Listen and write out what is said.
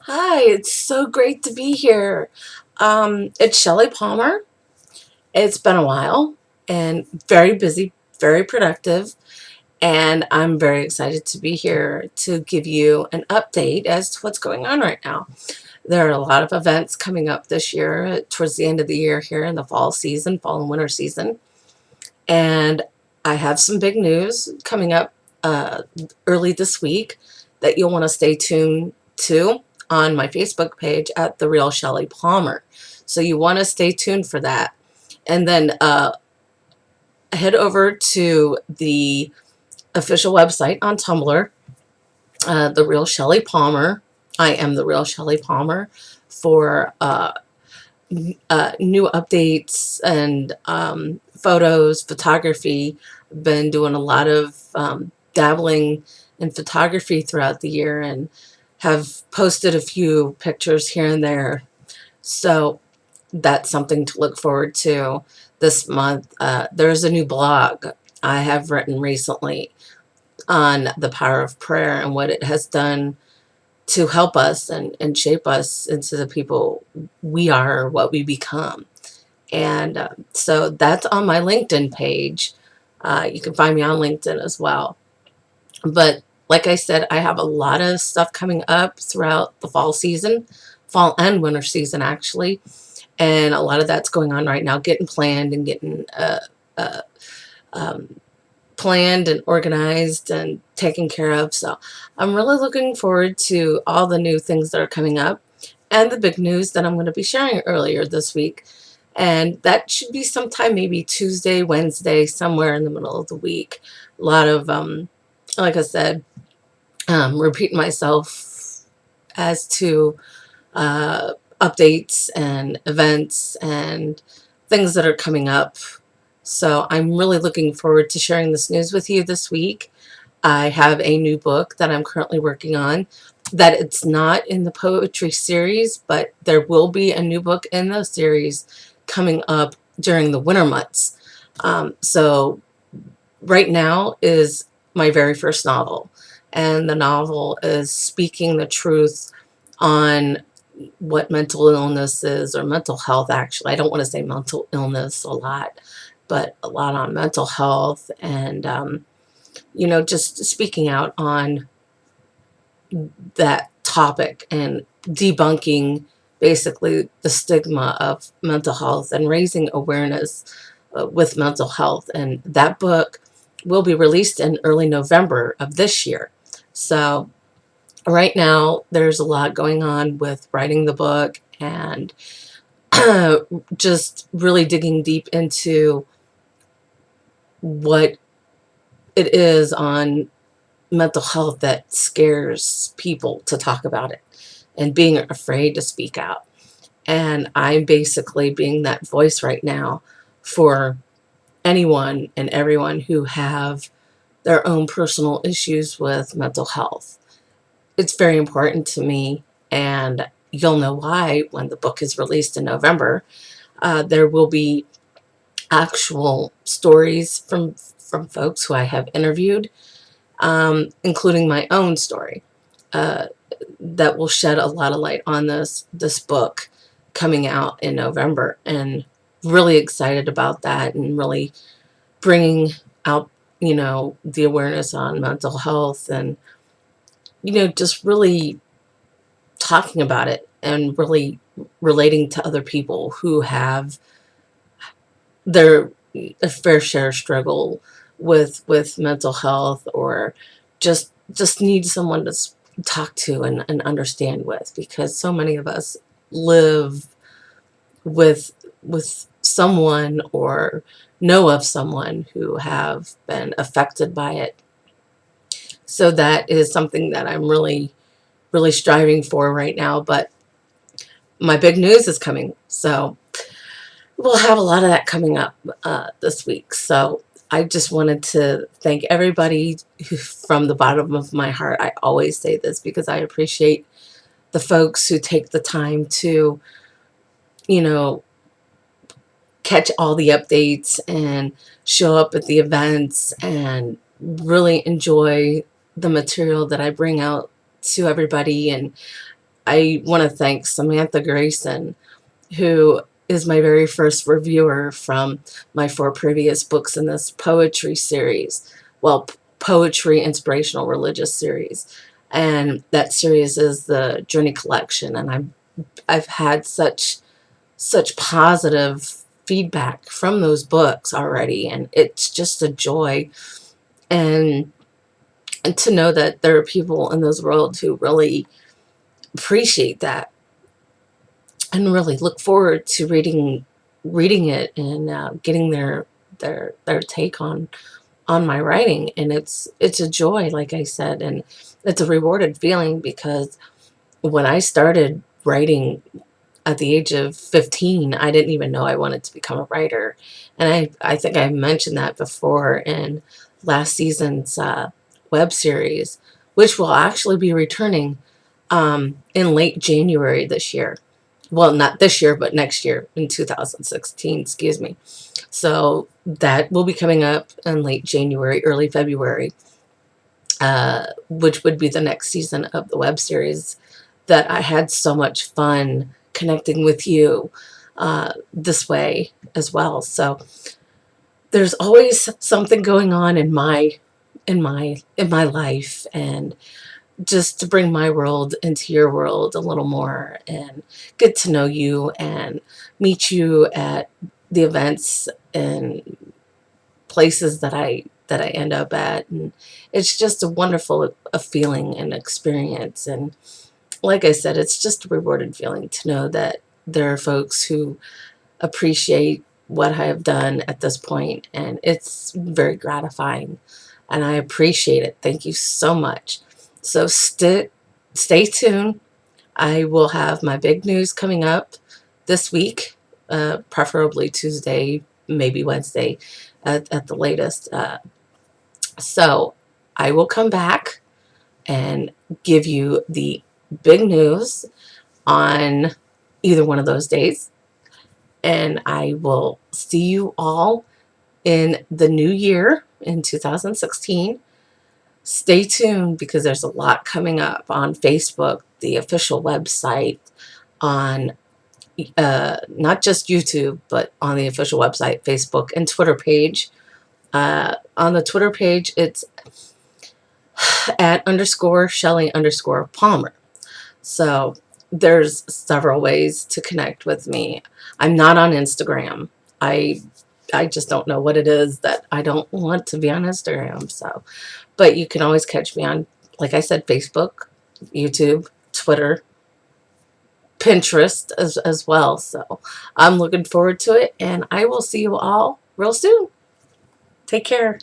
Hi, it's so great to be here. It's Shellie Palmer. It's been a while and very busy, very productive, and I'm very excited to be here to give you an update as to what's going on right now. There are a lot of events coming up this year towards the end of the year here in the fall season, fall and winter season, and I have some big news coming up uh, early this week that you'll want to stay tuned to on my Facebook page at The Real Shellie Palmer. So you want to stay tuned for that. And then head over to the official website on Tumblr, The Real Shellie Palmer. I am The Real Shellie Palmer for new updates and photos, photography. Been doing a lot of dabbling in photography throughout the year and have posted a few pictures here and there. So that's something to look forward to this month. There's a new blog I have written recently on the power of prayer and what it has done to help us and shape us into the people we are, what we become. And so that's on my LinkedIn page. You can find me on LinkedIn as well. But like I said, I have a lot of stuff coming up throughout the fall season, fall and winter season, actually. And a lot of that's going on right now, getting planned and getting uh, um, planned and organized and taken care of. So I'm really looking forward to all the new things that are coming up and the big news that I'm going to be sharing earlier this week. And that should be sometime maybe Tuesday, Wednesday, somewhere in the middle of the week. A lot of, like I said, repeating myself as to updates and events and things that are coming up. So I'm really looking forward to sharing this news with you this week. I have a new book that I'm currently working on that it's not in the poetry series, but there will be a new book in the series coming up during the winter months. So right now is my very first novel, and the novel is speaking the truth on what mental illness is, or mental health, actually. I don't want to say mental illness a lot, but a lot on mental health and, just speaking out on that topic and debunking basically the stigma of mental health and raising awareness with mental health. And that book will be released in early November of this year. So right now, there's a lot going on with writing the book and just really digging deep into what it is on mental health that scares people to talk about it and being afraid to speak out. And I'm basically being that voice right now for anyone and everyone who have their own personal issues with mental health. It's very important to me, and you'll know why when the book is released in November. There will be actual stories from folks who I have interviewed, including my own story, uh, that will shed a lot of light on this book coming out in November, and really excited about that, and really bringing out the awareness on mental health, and just really talking about it and really relating to other people who have their a fair share struggle with mental health, or just need someone to talk to and understand with, because so many of us live with someone or know of someone who have been affected by it. So that is something that I'm really striving for right now. But my big news is coming, so we'll have a lot of that coming up this week. So I just wanted to thank everybody from the bottom of my heart. I always say this because I appreciate the folks who take the time to, you know, catch all the updates and show up at the events and really enjoy the material that I bring out to everybody. And I want to thank Samantha Grayson, who is my very first reviewer from my 4 previous books in this poetry series. Well, poetry inspirational religious series. And that series is the Journey Collection, and I've had such positive feedback from those books already, and it's just a joy. And to know that there are people in this world who really appreciate that and really look forward to reading it and getting their take on my writing. And it's a joy, like I said, and it's a rewarded feeling, because when I started writing at the age of 15, I didn't even know I wanted to become a writer. And I think I mentioned that before in last season's web series, which will actually be returning in late January this year. Well, not this year, but next year in 2016, excuse me. So that will be coming up in late January, early February, which would be the next season of the web series that I had so much fun connecting with you this way as well. So there's always something going on in my life, and just to bring my world into your world a little more and get to know you and meet you at the events and places that I end up at. And it's just a wonderful a feeling and experience. And like I said, it's just a rewarded feeling to know that there are folks who appreciate what I have done at this point, and it's very gratifying, and I appreciate it. Thank you so much. So stay tuned. I will have my big news coming up this week, preferably Tuesday, maybe Wednesday at the latest. So I will come back and give you the big news on either one of those days. And I will see you all in the new year in 2016. Stay tuned, because there's a lot coming up on Facebook, the official website, on not just YouTube, but on the official website, Facebook, and Twitter page. On the Twitter page, it's @_Shellie_Palmer. So there's several ways to connect with me. I'm not on Instagram. I just don't know what it is that I don't want to be on Instagram. So, but you can always catch me on, like I said, Facebook, YouTube, Twitter, Pinterest as well. So I'm looking forward to it, and I will see you all real soon. Take care.